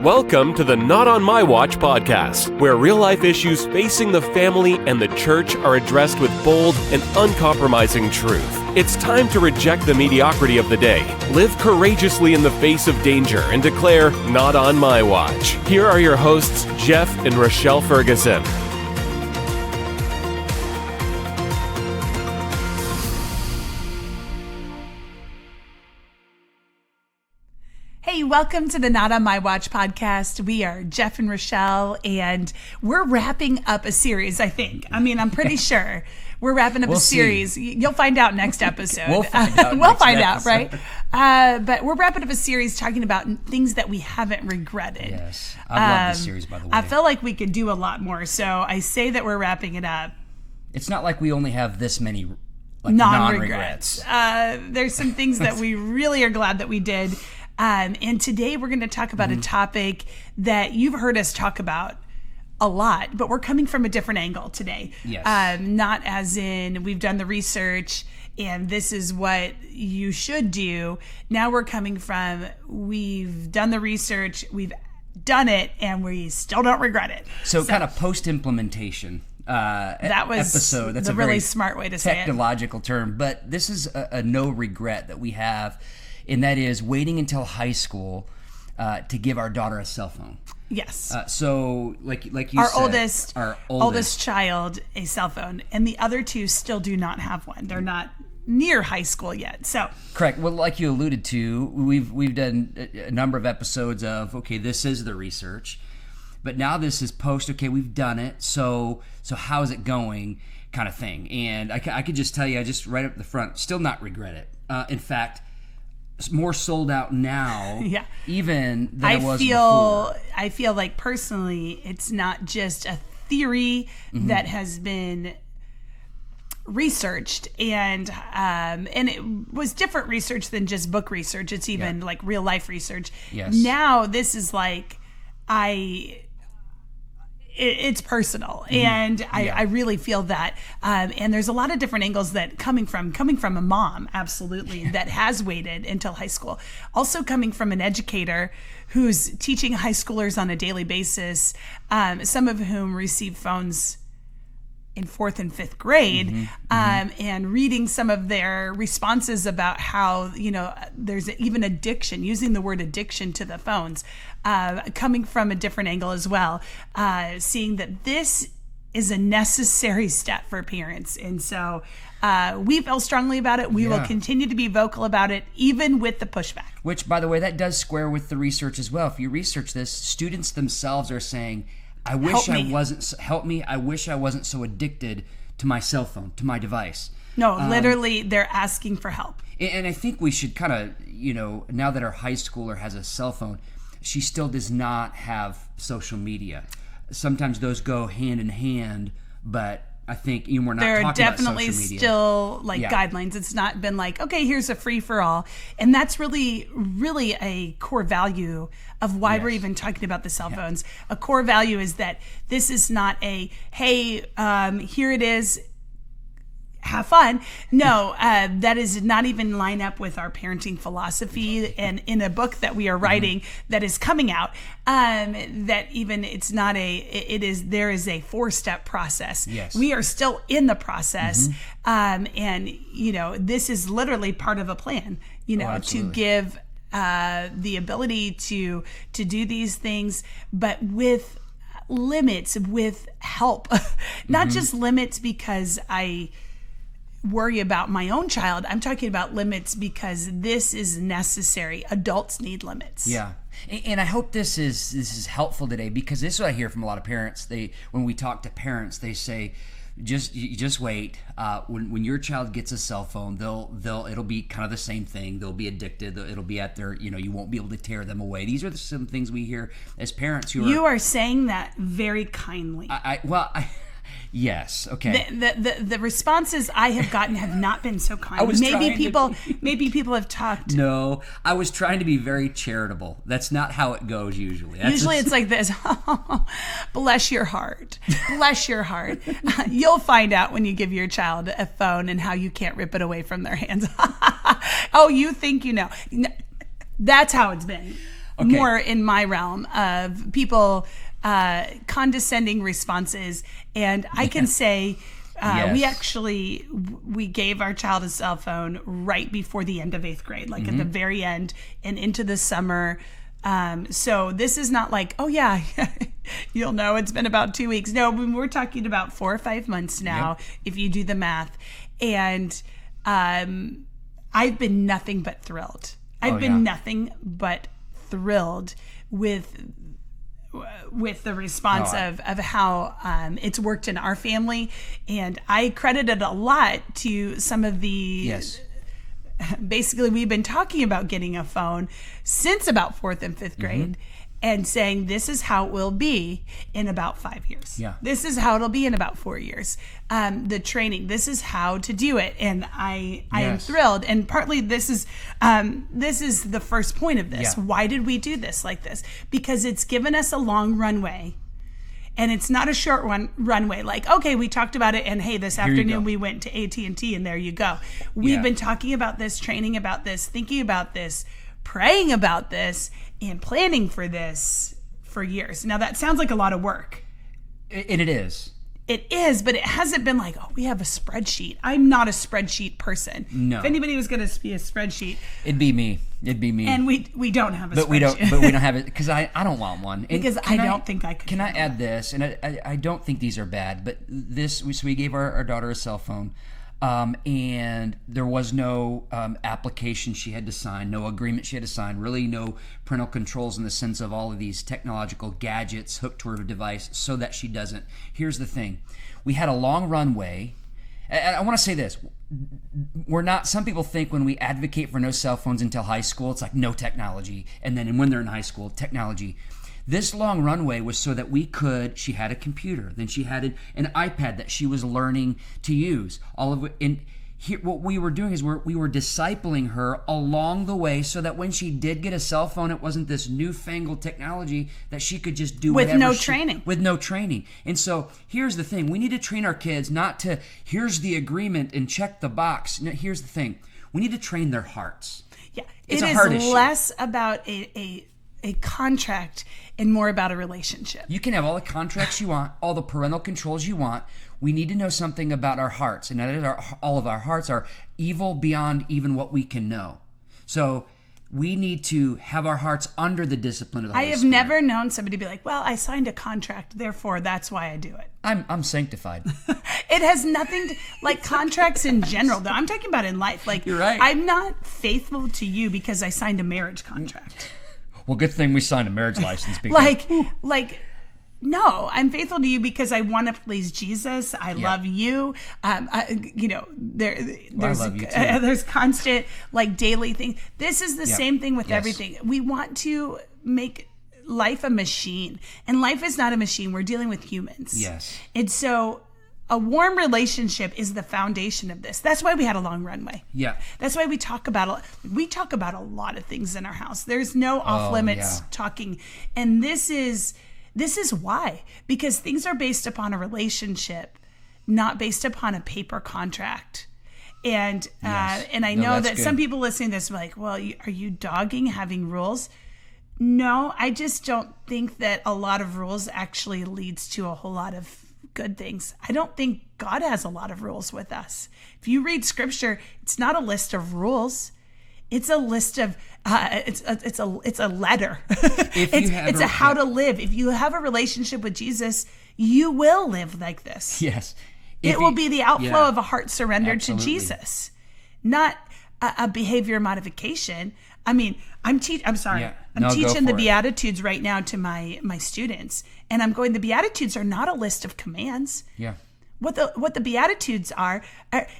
Welcome to the Not On My Watch podcast, where real-life issues facing the family and the church are addressed with bold and uncompromising truth. It's time to reject the mediocrity of the day, live courageously in the face of danger, and declare, Not On My Watch. Here are your hosts, Jeff and Rochelle Ferguson. Hey, welcome to the Not On My Watch podcast. We are Jeff and Rochelle, and we're wrapping up a series, I think. I'm pretty sure. We're wrapping up a series. You'll find out next episode. We'll find out right? But we're wrapping up a series talking about things that we haven't regretted. Yes. I love this series, by the way. I feel like we could do a lot more, so I say that we're wrapping it up. It's not like we only have this many non-regrets. There's some things that we really are glad that we did. And today we're going to talk about a topic that you've heard us talk about a lot, but we're coming from a different angle today. Yes. Not as in we've done the research and this is what you should do. Now we're coming from we've done the research, we've done it, and we still don't regret it. So kind of post-implementation. That was episode. That's the a really very smart way to say it. Technological term, but this is a no regret that we have. And that is waiting until high school to give our daughter a cell phone. Yes. So, like you said, our oldest child a cell phone, and the other two still do not have one. They're not near high school yet. So correct. Well, like you alluded to, we've done a number of episodes of this is the research, but now this is post. Okay, we've done it. So how is it going? Kind of thing. And I could just tell you, I just right up the front, still not regret it. In fact, more sold out now, even than it was before. I feel like personally, it's not just a theory that has been researched, and it was different research than just book research. It's even like real life research. Yes. Now this is like it's personal, and I really feel that. And there's a lot of different angles that coming from a mom, absolutely, that has waited until high school. Also coming from an educator who's teaching high schoolers on a daily basis, some of whom receive phones in 4th and 5th grade, and reading some of their responses about how, there's even addiction, using the word addiction to the phones, coming from a different angle as well, seeing that this is a necessary step for parents. And so we feel strongly about it. We will continue to be vocal about it, even with the pushback. Which, by the way, that does square with the research as well. If you research this, students themselves are saying, I wish I wasn't so addicted to my cell phone, to my device. No, literally, they're asking for help. And I think we should kind of, now that our high schooler has a cell phone, she still does not have social media. Sometimes those go hand in hand, but I think we're not talking about social media. There are definitely still guidelines. It's not been like, okay, here's a free for all. And that's really, really a core value of why we're even talking about the cell phones. A core value is that this is not a, hey, here it is, have fun. No, that is not even line up with our parenting philosophy. And in a book that we are writing that is coming out, that even it's not there is a 4-step process. Yes. We are still in the process. And, this is literally part of a plan, to give the ability to do these things, but with limits, with help, not just limits because I worry about my own child. I'm talking about limits because this is necessary. Adults need limits. Yeah. And I hope this is helpful today, because this is what I hear from a lot of parents. When we talk to parents, they say, just wait. When your child gets a cell phone, it'll be kind of the same thing. They'll be addicted. It'll be at their, you won't be able to tear them away. These are some things we hear as parents who You are saying that very kindly. Yes. Okay. The responses I have gotten have not been so kind. Maybe people have talked. No, I was trying to be very charitable. That's not how it goes usually. It's like this. Bless your heart. Bless your heart. You'll find out when you give your child a phone and how you can't rip it away from their hands. Oh, you think you know. That's how it's been. more in my realm of people condescending responses. And I can say we gave our child a cell phone right before the end of 8th grade, like at the very end and into the summer. So this is not like, oh yeah, you'll know it's been about 2 weeks. No, we're talking about 4 or 5 months now, if you do the math. And I've been nothing but thrilled. I've been nothing but thrilled with the response of how it's worked in our family. And I credit it a lot to some of the basically we've been talking about getting a phone since about 4th and 5th grade and saying this is how it will be in about 5 years. Yeah. This is how it'll be in about 4 years. The training, this is how to do it. And I am thrilled. And partly this is the first point of this. Yeah. Why did we do this like this? Because it's given us a long runway. And it's not a short runway. Like, okay, we talked about it, and hey, this afternoon we went to AT&T, and there you go. We've been talking about this, training about this, thinking about this, praying about this, and planning for this for years. Now, that sounds like a lot of work. And it is. It is, but it hasn't been like, oh, we have a spreadsheet. I'm not a spreadsheet person. No. If anybody was going to be a spreadsheet. It'd be me. And we don't have a but spreadsheet. But we don't have it because I don't want one. And because I don't think I could. Can I add this? And I don't think these are bad, but so we gave our daughter a cell phone. And there was no application she had to sign, no agreement she had to sign, really no parental controls in the sense of all of these technological gadgets hooked to her device so that she doesn't. Here's the thing. We had a long runway. I want to say this. We're not, some people think when we advocate for no cell phones until high school, it's like no technology. And then when they're in high school, technology. This long runway was so that she had a computer, then she had an iPad that she was learning to use. All of it, and here, what we were doing is we were discipling her along the way so that when she did get a cell phone, it wasn't this newfangled technology that she could just do with no training. With no training. And so here's the thing. We need to train our kids not to, here's the agreement and check the box. No, here's the thing. We need to train their hearts. Yeah, it's a heart issue. Less about a contract and more about a relationship. You can have all the contracts you want, all the parental controls you want. We need to know something about our hearts, and that is all of our hearts are evil beyond even what we can know. So we need to have our hearts under the discipline of the Holy Spirit. I have never known somebody be like, well, I signed a contract, therefore that's why I do it. I'm sanctified. It has nothing to, like contracts in general, though. I'm talking about in life. Like, you're right. I'm not faithful to you because I signed a marriage contract. Well, good thing we signed a marriage license. Because, no, I'm faithful to you because I want to please Jesus. I love you. There's constant, daily things. This is the same thing with everything. We want to make life a machine, and life is not a machine. We're dealing with humans. Yes. And so a warm relationship is the foundation of this. That's why we had a long runway. Yeah. That's why we talk about a lot of things in our house. There's no off limits talking. And this is why, because things are based upon a relationship, not based upon a paper contract. And I know that some people listening to this are like, well, are you dogging having rules? No, I just don't think that a lot of rules actually leads to a whole lot of good things. I don't think God has a lot of rules with us. If you read scripture, it's not a list of rules. It's a list of it's a letter. It's a how to live. If you have a relationship with Jesus, you will live like this. Yes. It will be the outflow of a heart surrendered to Jesus, not a behavior modification. I mean, I'm teaching the Beatitudes right now to my students, and I'm going, the Beatitudes are not a list of commands. Yeah. What the Beatitudes are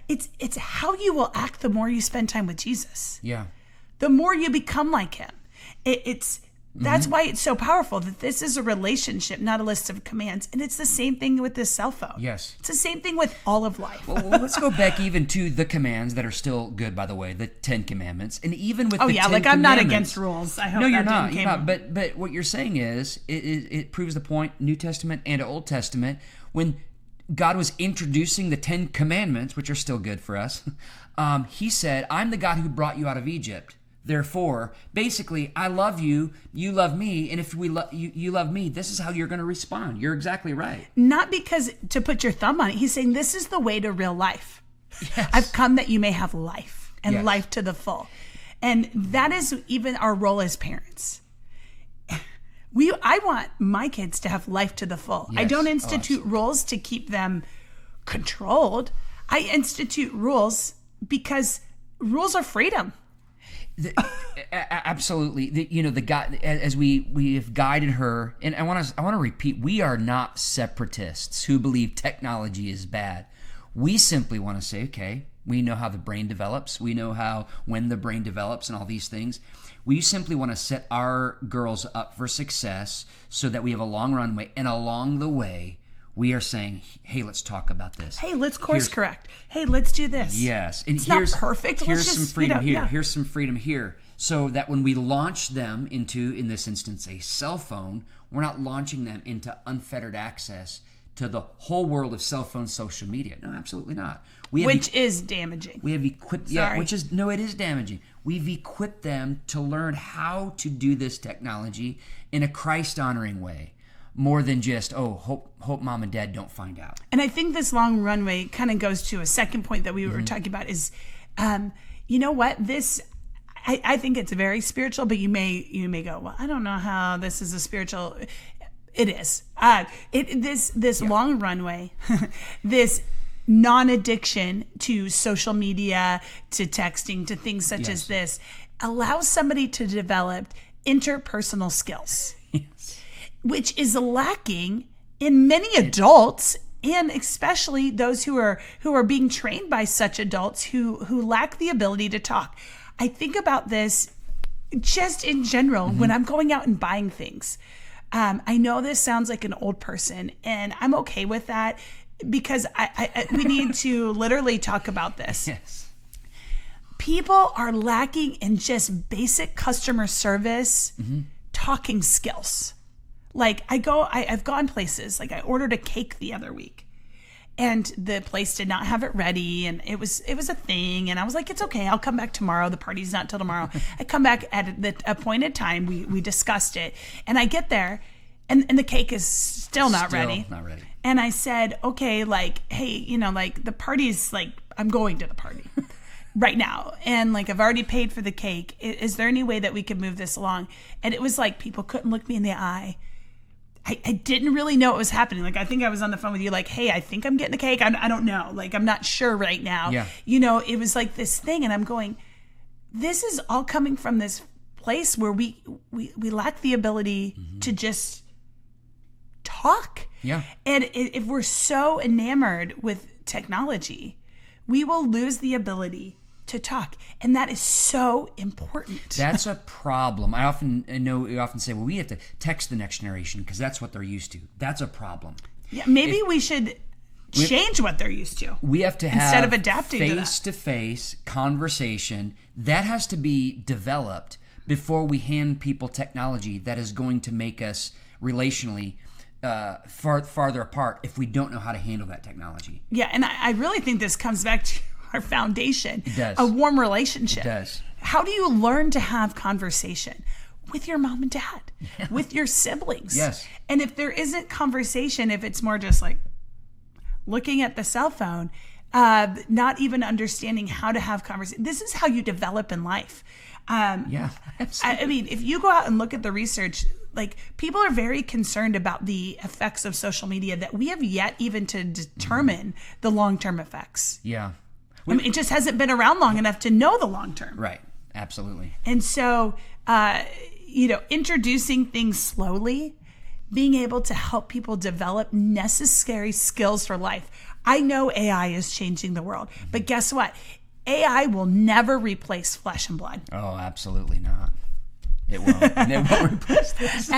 it's how you will act the more you spend time with Jesus. Yeah. The more you become like him. That's why it's so powerful that this is a relationship, not a list of commands. And it's the same thing with this cell phone. Yes. It's the same thing with all of life. Well, let's go back even to the commands that are still good, by the way, the 10 Commandments. And even with the 10 Commandments. I'm not against rules. I hope you're not. But what you're saying is, it proves the point, New Testament and Old Testament, when God was introducing the 10 Commandments, which are still good for us, he said, I'm the God who brought you out of Egypt. Therefore, basically, I love you, you love me, and if you love me, this is how you're going to respond. You're exactly right. Not because to put your thumb on it. He's saying this is the way to real life. Yes. I've come that you may have life and Yes. life to the full. And that is even our role as parents. I want my kids to have life to the full. I Yes. don't Oh, institute rules to keep them controlled. I institute rules because rules are freedom. Absolutely. The guy, as we have guided her, and I want to repeat, we are not separatists who believe technology is bad. We simply want to say, okay, we know how the brain develops. We know when the brain develops and all these things. We simply want to set our girls up for success so that we have a long runway. And along the way, we are saying, hey, let's talk about this. Hey, let's course correct. Hey, let's do this. Yes. And it's not perfect. Here's Let's some just, freedom here. yeah. Here's some freedom here. So that when we launch them into, in this instance, a cell phone, we're not launching them into unfettered access to the whole world of cell phone social media. No, absolutely not. Which is damaging. We have equipped, it is damaging. We've equipped them to learn how to do this technology in a Christ-honoring way, more than just, hope mom and dad don't find out. And I think this long runway kind of goes to a second point that we were talking about is, you know what, I think it's very spiritual, but you may go, well, I don't know how this is a spiritual. It is. This long runway, this non-addiction to social media, to texting, to things such as this, allows somebody to develop interpersonal skills, which is lacking in many adults, and especially those who are being trained by such adults who lack the ability to talk. I think about this just in general when I'm going out and buying things. I know this sounds like an old person, and I'm okay with that because we need to literally talk about this. Yes. People are lacking in just basic customer service, talking skills. Like I've gone places, like I ordered a cake the other week and the place did not have it ready, and it was a thing, and I was like, it's okay, I'll come back tomorrow. The party's not till tomorrow. I come back at the appointed time. We discussed it, and I get there and the cake is still not ready. And I said, okay, like, hey, like the party's like, I'm going to the party right now. And like, I've already paid for the cake. Is there any way that we could move this along? And it was like, people couldn't look me in the eye. I didn't really know what was happening. Like, I think I was on the phone with you like, hey, I think I'm getting the cake. I don't know. Like, I'm not sure right now. Yeah. It was like this thing. And I'm going, this is all coming from this place where we lack the ability to just talk. Yeah. And if we're so enamored with technology, we will lose the ability to talk, and that is so important. That's a problem. I often say, well, we have to text the next generation because that's what they're used to. That's a problem. Yeah, maybe we should change what they're used to. We have to have instead of adapting face-to-face conversation that has to be developed before we hand people technology that is going to make us relationally farther apart if we don't know how to handle that technology. Yeah, and I really think this comes back to our foundation. It does. A warm relationship. It does. How do you learn to have conversation? With your mom and dad, with your siblings. Yes. And if there isn't conversation, if it's more just like looking at the cell phone, not even understanding how to have conversation, this is how you develop in life. Yeah. I mean, if you go out and look at the research, like, people are very concerned about the effects of social media that we have yet even to determine the long-term effects. Yeah. I mean, it just hasn't been around long enough to know the long-term. Right. Absolutely. And so, introducing things slowly, being able to help people develop necessary skills for life. I know AI is changing the world, but guess what? AI will never replace flesh and blood. Oh, absolutely not. It won't. It won't replace this.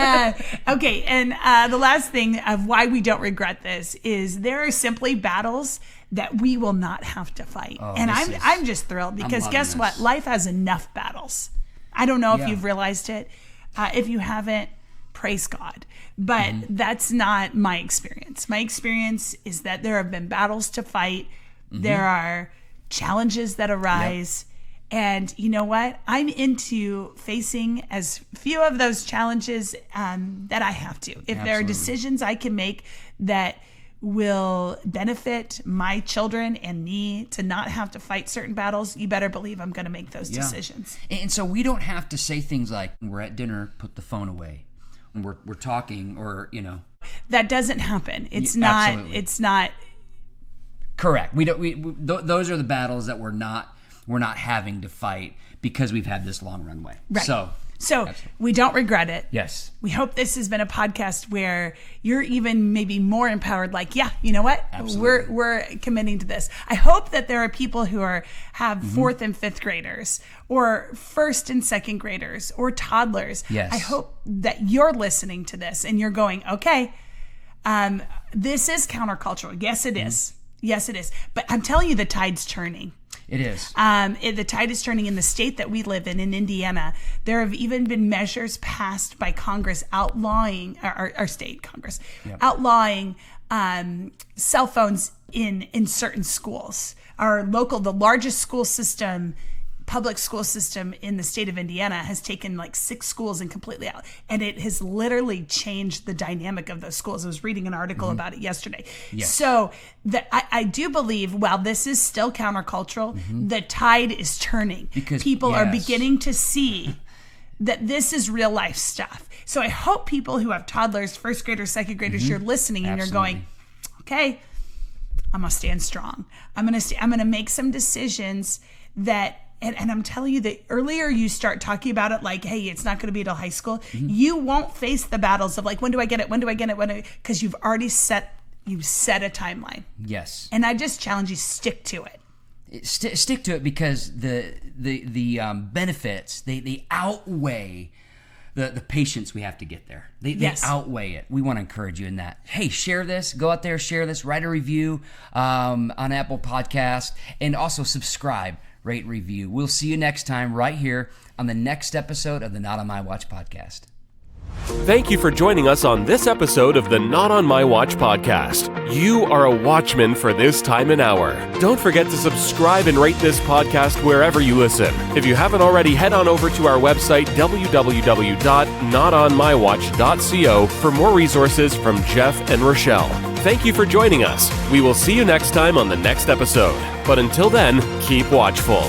Okay, and the last thing of why we don't regret this is there are simply battles that we will not have to fight. Oh, and I'm just thrilled because guess what? Life has enough battles. I don't know if you've realized it. If you haven't, praise God. But that's not my experience. My experience is that there have been battles to fight. There are challenges that arise. And you know what? I'm into facing as few of those challenges that I have to. If there are decisions I can make that will benefit my children and me to not have to fight certain battles, you better believe I'm going to make those decisions. And so we don't have to say things like, we're at dinner, put the phone away. When we're talking, or, That doesn't happen. It's not. Absolutely. It's not. Correct. Those are the battles that we're not having to fight because we've had this long runway. Right. So we don't regret it. Yes. We hope this has been a podcast where you're even maybe more empowered. Like, yeah, you know what? Absolutely. We're committing to this. I hope that there are people who have fourth and fifth graders, or first and second graders, or toddlers. Yes. I hope that you're listening to this and you're going, okay, this is countercultural. Yes, it is. Yes, it is. But I'm telling you, the tide's turning. It is. The tide is turning in the state that we live in Indiana. There have even been measures passed by Congress outlawing, our state Congress, outlawing cell phones in certain schools. The largest school system, public school system in the state of Indiana, has taken like 6 schools and completely out. And it has literally changed the dynamic of those schools. I was reading an article about it yesterday. Yes. So I do believe, while this is still countercultural, the tide is turning. Because people are beginning to see that this is real life stuff. So I hope people who have toddlers, first graders, second graders, you're listening and you're going, okay, I'm going to stand strong. I'm going to make some decisions that, and I'm telling you, that earlier you start talking about it like, hey, it's not going to be till high school. You won't face the battles of like, when do I get it? When do I get it? Because you've already set a timeline. Yes. And I just challenge you, stick to it. Stick to it, because the benefits, they outweigh the patience we have to get there. They outweigh it. We want to encourage you in that. Hey, share this. Go out there, share this. Write a review on Apple Podcast, and also subscribe, rate, review. We'll see you next time right here on the next episode of the Not on My Watch podcast. Thank you for joining us on this episode of the Not on My Watch podcast. You are a watchman for this time and hour. Don't forget to subscribe and rate this podcast wherever you listen. If you haven't already, head on over to our website, www.notonmywatch.co, for more resources from Jeff and Rochelle. Thank you for joining us. We will see you next time on the next episode. But until then, keep watchful.